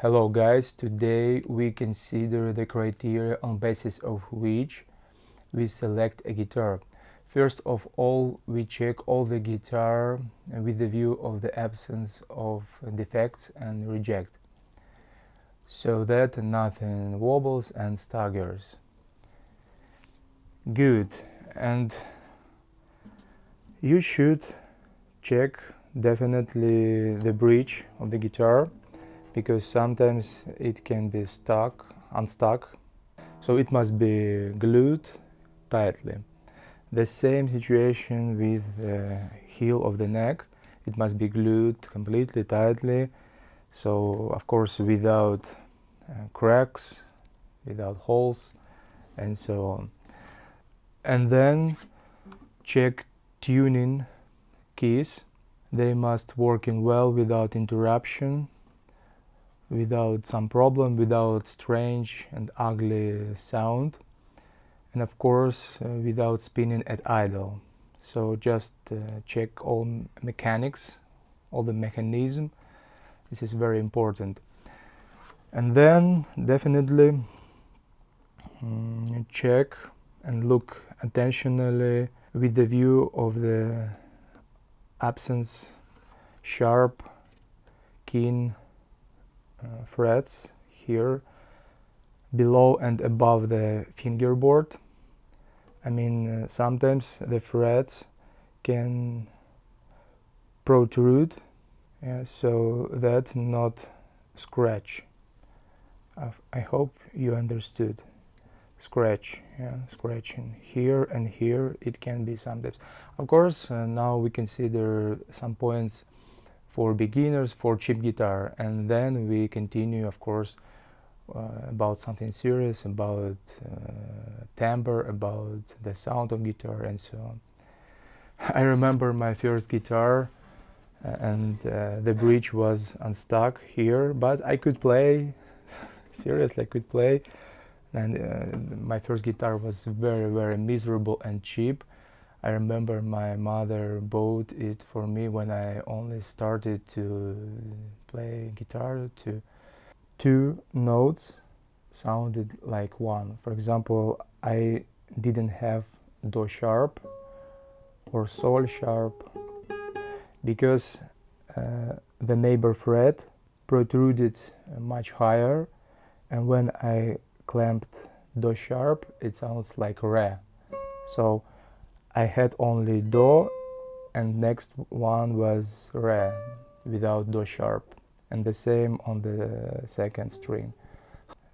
Hello guys, today we consider the criteria on basis of which we select a guitar. First of all, we check all the guitar with the view of the absence of defects and reject, so that nothing wobbles and staggers. Good, and you should check definitely the bridge of the guitar, because sometimes it can be unstuck, so it must be glued tightly. The same situation with the heel of the neck, it must be glued completely tightly, so of course without cracks, without holes, and so on. And then check tuning keys. They must working well without interruption, without some problem, without strange and ugly sound, and of course without spinning at idle. So just check all mechanics, all the mechanism. This is very important. And then definitely check and look attentionally with the view of the absence sharp, keen frets here below and above the fingerboard. I mean, sometimes the frets can protrude, so that not scratch. I hope you understood. Scratching here and here, it can be sometimes. Of course, now we consider some points for beginners, for cheap guitar, and then we continue, of course, about something serious, about timbre, about the sound of guitar, and so on. I remember my first guitar, and the bridge was unstuck here, but I could play. Seriously, I could play. And my first guitar was very miserable and cheap. I remember my mother bought it for me when I only started to play guitar. Two notes sounded like one. For example, I didn't have Do sharp or Sol sharp because the neighbor fret protruded much higher, and when I clamped Do sharp, it sounds like Re. So I had only Do, and next one was Re without Do sharp, and the same on the second string.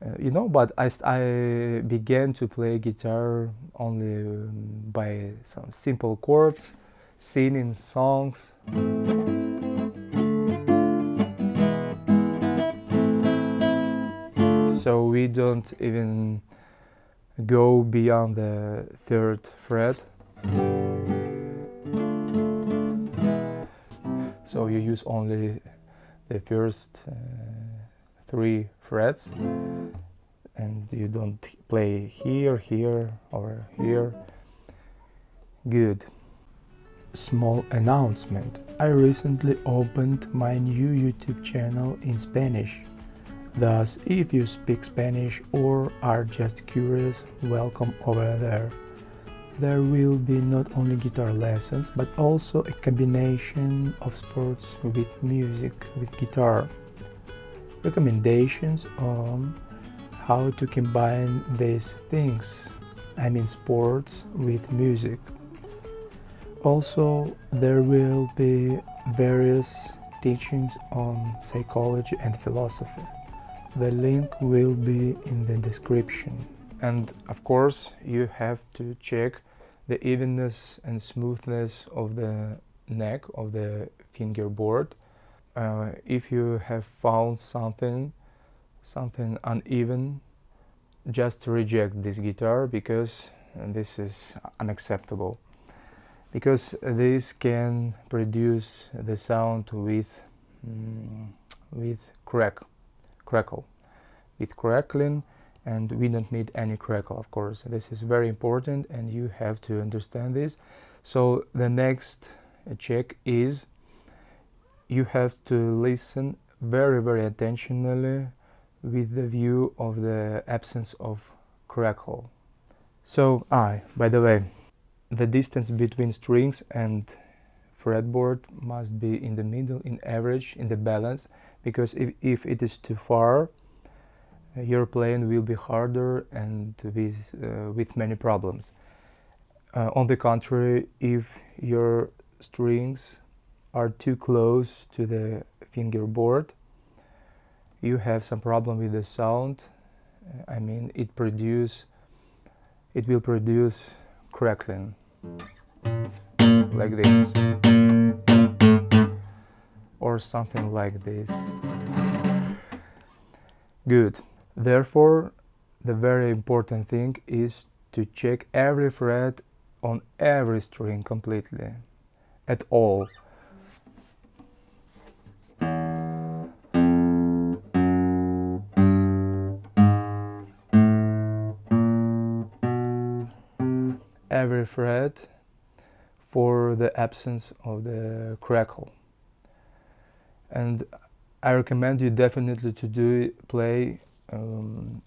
But I began to play guitar only by some simple chords, singing songs. So we don't even go beyond the third fret. So you use only the first three frets, and you don't play here, here, or here. Good. Small announcement. I recently opened my new YouTube channel in Spanish. Thus, if you speak Spanish or are just curious, welcome over there. There will be not only guitar lessons, but also a combination of sports with music, with guitar. Recommendations on how to combine these things, I mean sports with music. Also, there will be various teachings on psychology and philosophy. The link will be in the description. And of course, you have to check the evenness and smoothness of the neck of the fingerboard. If you have found something uneven, just reject this guitar, because this is unacceptable. Because this can produce the sound with crackle, with crackling, and we don't need any crackle, of course. This is very important, and you have to understand this. So the next check is you have to listen very attentionally with the view of the absence of crackle. So, by the way, the distance between strings and fretboard must be in the middle, in average, in the balance, because if it is too far, your playing will be harder and with many problems. On the contrary, if your strings are too close to the fingerboard, you have some problem with the sound. I mean, it will produce crackling like this or something like this. Good. Therefore, the very important thing is to check every fret on every string completely, at all. Every fret for the absence of the crackle. And I recommend you definitely to play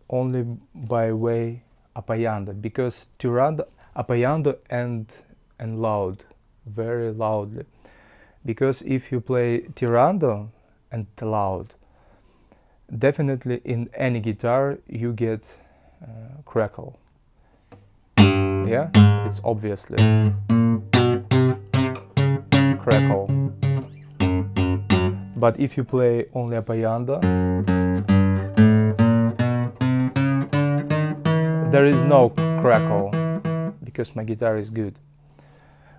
only by way appaiando, because tirando appaiando and loud, very loudly. Because if you play tirando and loud, definitely in any guitar you get crackle. Yeah, it's obviously crackle. But if you play only appaiando, there is no crackle, because my guitar is good.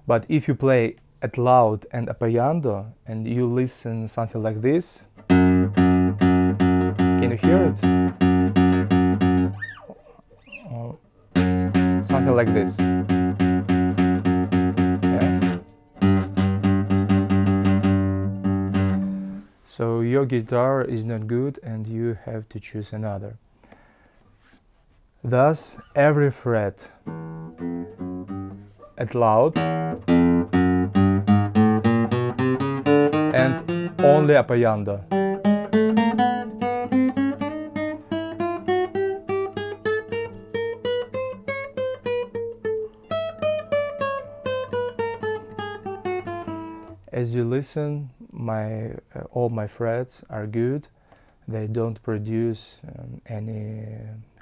But if you play at loud and appaiando and you listen something like this, can you hear it? Something like this. Yeah. So your guitar is not good and you have to choose another. Thus, every fret at loud and only appaiando. As you listen, all my frets are good. They don't produce any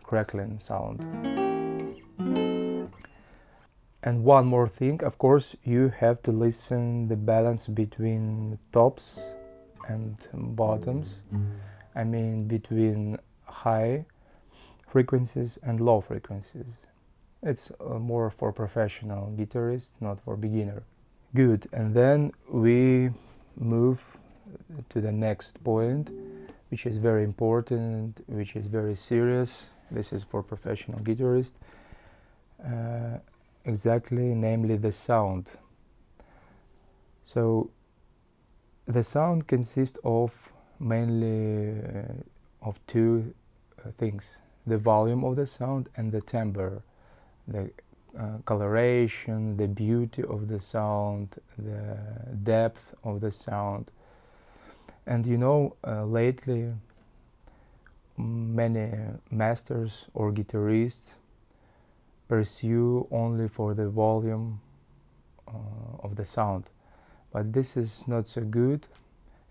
crackling sound. And one more thing, of course, you have to listen the balance between tops and bottoms. I mean, between high frequencies and low frequencies. It's more for professional guitarists, not for beginner. Good, and then we move to the next point, which is very important, which is very serious. This is for professional guitarists. Exactly, namely the sound. So the sound consists of mainly of two things: the volume of the sound and the timbre, the coloration, the beauty of the sound, the depth of the sound. And you know, lately many masters or guitarists pursue only for the volume of the sound, but this is not so good,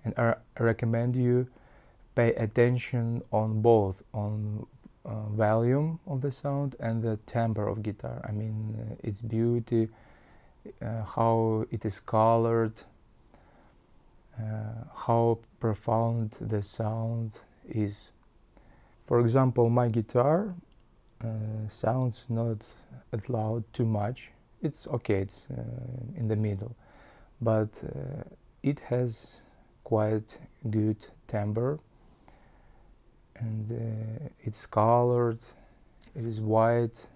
and I recommend you pay attention on both, on volume of the sound and the timbre of guitar. I mean, its beauty, how it is colored, how profound the sound is. For example, my guitar sounds not that loud too much. It's okay, it's in the middle, but it has quite good timbre, and it's colored, it is white,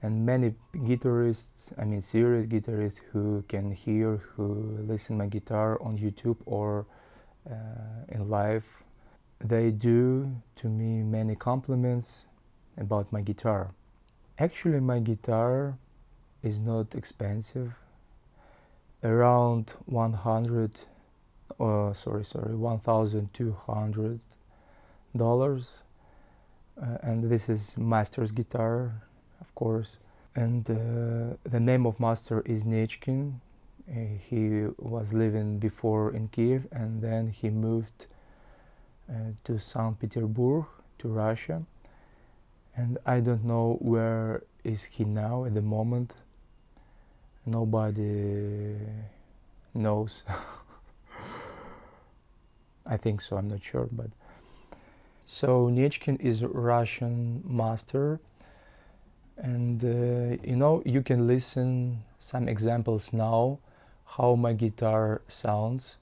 and many guitarists, I mean serious guitarists who listen my guitar on YouTube or in live, they do to me many compliments about my guitar. Actually, my guitar is not expensive, around $1,200. and this is Master's guitar, of course. And the name of Master is Nechkin. He was living before in Kiev, and then he moved to St. Petersburg, to Russia. And I don't know where is he now at the moment. Nobody knows. I think so, I'm not sure, but so Nechkin is a Russian master, and you can listen some examples now how my guitar sounds.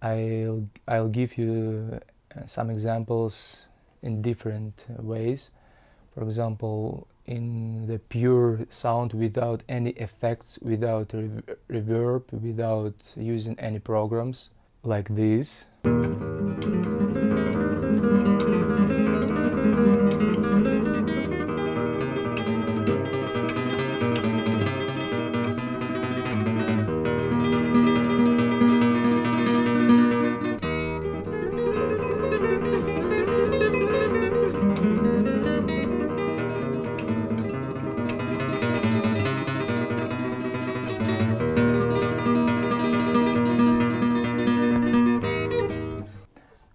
I'll give you some examples in different ways. For example, in the pure sound without any effects, without reverb, without using any programs, like this.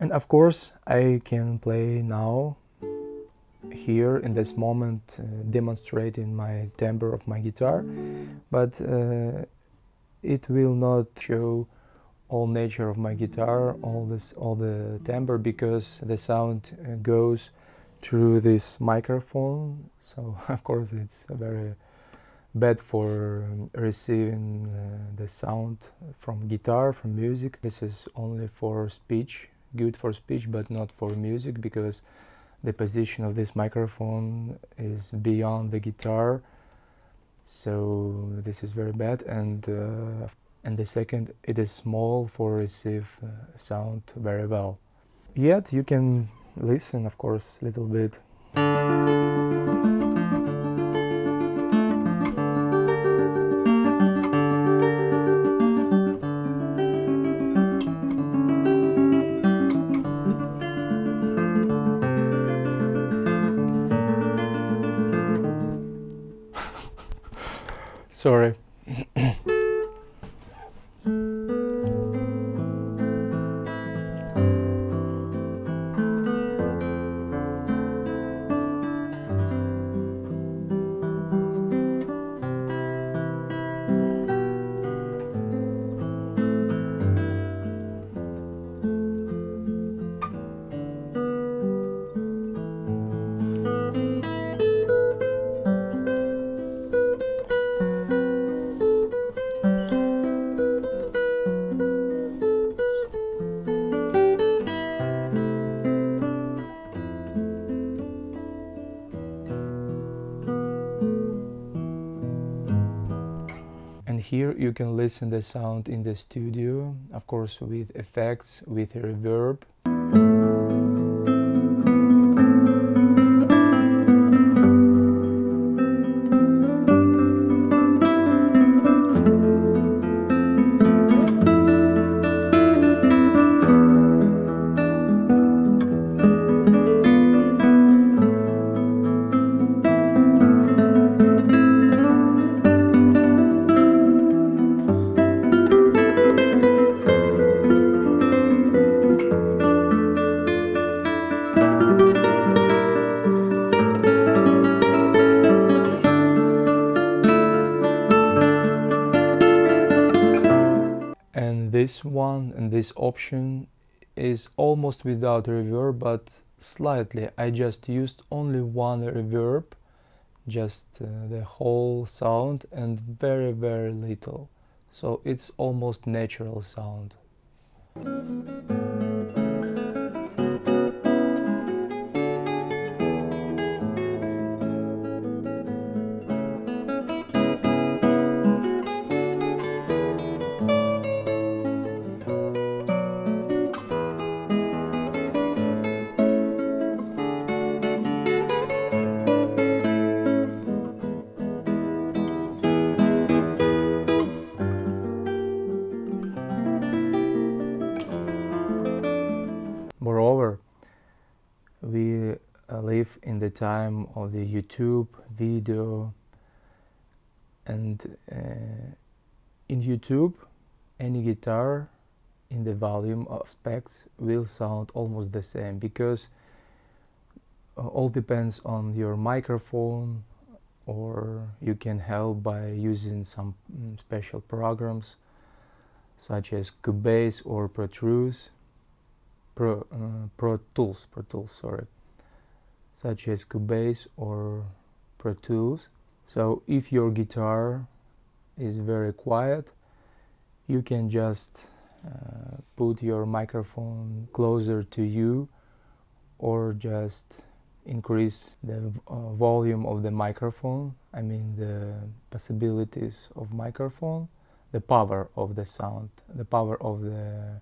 And of course, I can play now, here in this moment, demonstrating my timbre of my guitar, but it will not show all nature of my guitar, all the timbre, because the sound goes through this microphone. So of course, it's very bad for receiving the sound from guitar, from music. This is only for speech. Good for speech, but not for music, because the position of this microphone is beyond the guitar, so this is very bad. And the second, it is small for receive sound very well. Yet you can listen, of course, a little bit. Sorry. And here you can listen the sound in the studio, of course with effects, with reverb. And this one and this option is almost without reverb, but slightly. I just used only one reverb, just the whole sound, and very little. So it's almost natural sound. live in the time of the YouTube video, and in YouTube any guitar in the volume of specs will sound almost the same, because all depends on your microphone, or you can help by using some special programs such as Cubase or Pro Tools, sorry, such as Cubase or Pro Tools. So if your guitar is very quiet, you can just put your microphone closer to you, or just increase the volume of the microphone, I mean the possibilities of microphone, the power of the sound, the power of the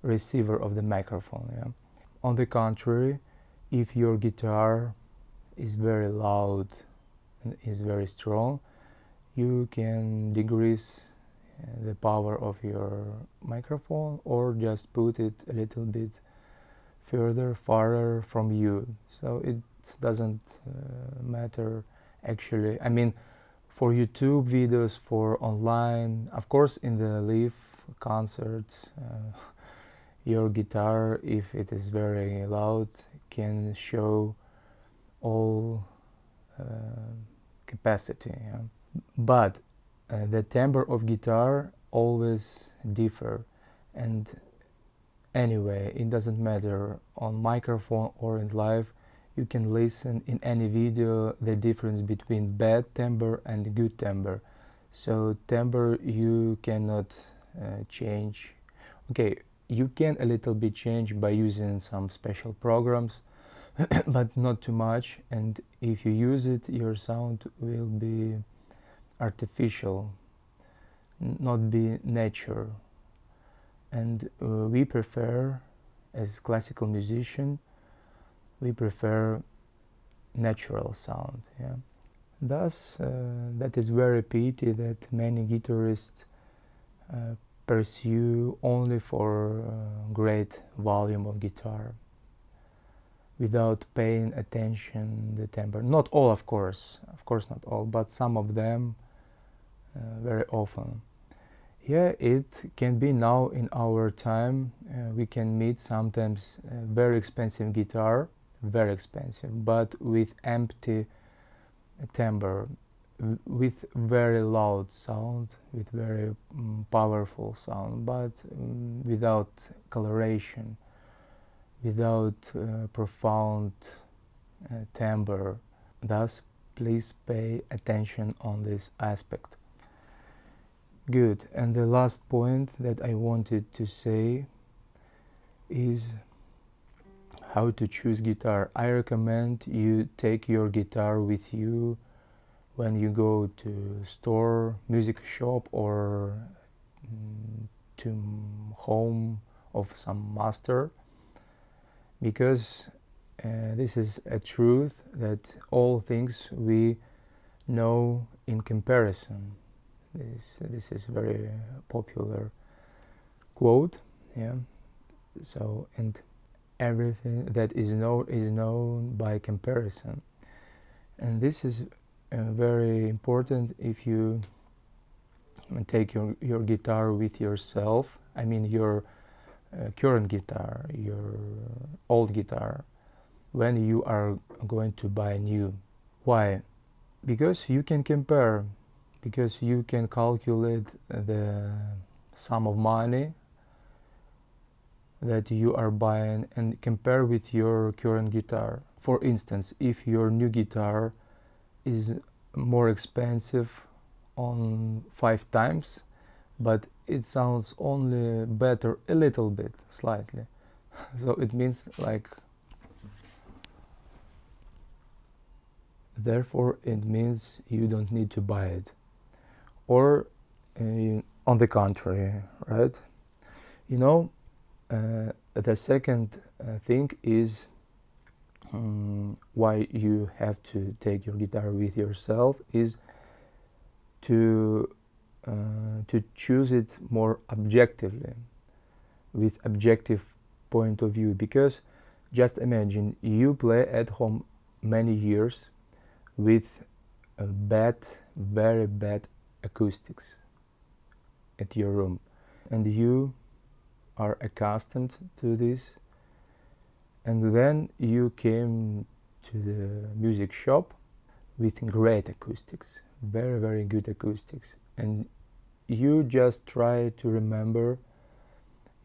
receiver of the microphone. Yeah? On the contrary, if your guitar is very loud and is very strong, you can decrease the power of your microphone, or just put it a little bit farther from you. So it doesn't matter actually. I mean, for YouTube videos, for online, of course in the live concerts, your guitar, if it is very loud, can show all capacity. Yeah? But the timbre of guitar always differ, and anyway, it doesn't matter on microphone or in live. You can listen in any video the difference between bad timbre and good timbre. So timbre you cannot change. Okay, you can a little bit change by using some special programs, but not too much. And if you use it, your sound will be artificial, not be nature. And we prefer, as classical musician, we prefer natural sound. Yeah? Thus, that is very pity that many guitarists pursue only for great volume of guitar, without paying attention the timbre. Not all, of course not all, but some of them very often. Yeah, it can be now in our time. We can meet sometimes very expensive guitar, very expensive, but with empty timbre, with very loud sound, with very powerful sound, but without coloration, without profound timbre. Thus, please pay attention on this aspect. Good. And the last point that I wanted to say is how to choose guitar. I recommend you take your guitar with you when you go to store, music shop, or to home of some master, because this is a truth that all things we know in comparison. This is very popular quote. Yeah. So, and everything that is known by comparison, and this is very important if you take your guitar with yourself. I mean your current guitar, your old guitar, when you are going to buy new. Why? Because you can compare, because you can calculate the sum of money that you are buying and compare with your current guitar. For instance, if your new guitar is more expensive on 5 times, but it sounds only better a little bit, slightly, so it means like, therefore it means you don't need to buy it. Or on the contrary, right? You know, the second thing is why you have to take your guitar with yourself is to choose it more objectively, with objective point of view, because Just imagine you play at home many years with a bad, very bad acoustics at your room, and you are accustomed to this, and then you came to the music shop with great acoustics, very, very good acoustics, and you just try to remember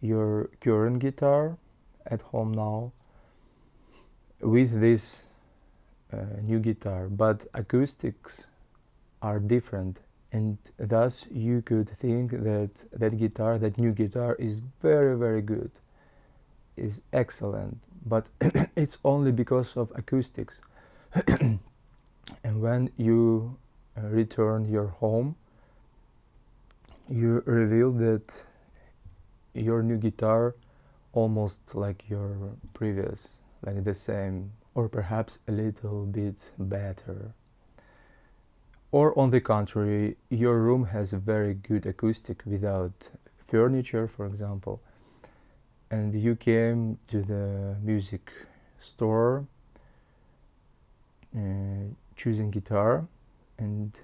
your current guitar at home now with this new guitar, but acoustics are different, and thus you could think that that new guitar is very, very good, is excellent, but it's only because of acoustics. And when you return your home, you reveal that your new guitar almost like your previous, like the same, or perhaps a little bit better. Or on the contrary, your room has a very good acoustic without furniture, for example, and you came to the music store choosing guitar, and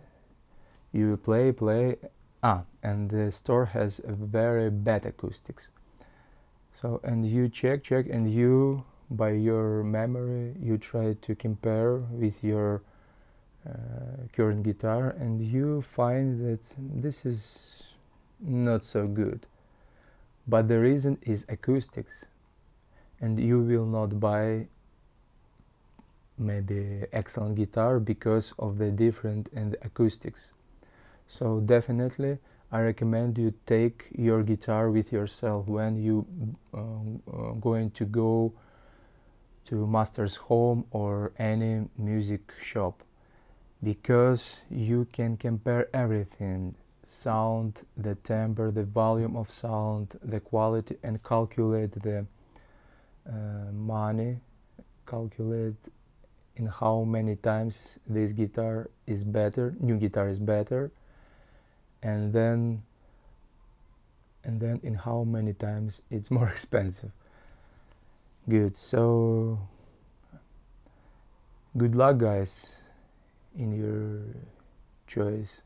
you play, and the store has a very bad acoustics. So, and you check, and you, by your memory, you try to compare with your current guitar, and you find that this is not so good. But the reason is acoustics, and you will not buy maybe excellent guitar because of the different in the acoustics. So definitely I recommend you take your guitar with yourself when you going to go to master's home or any music shop, because you can compare everything: sound, the timbre, the volume of sound, the quality, and calculate the money, calculate in how many times this guitar is better, new guitar is better, and then in how many times it's more expensive. Good. So good luck, guys, in your choice.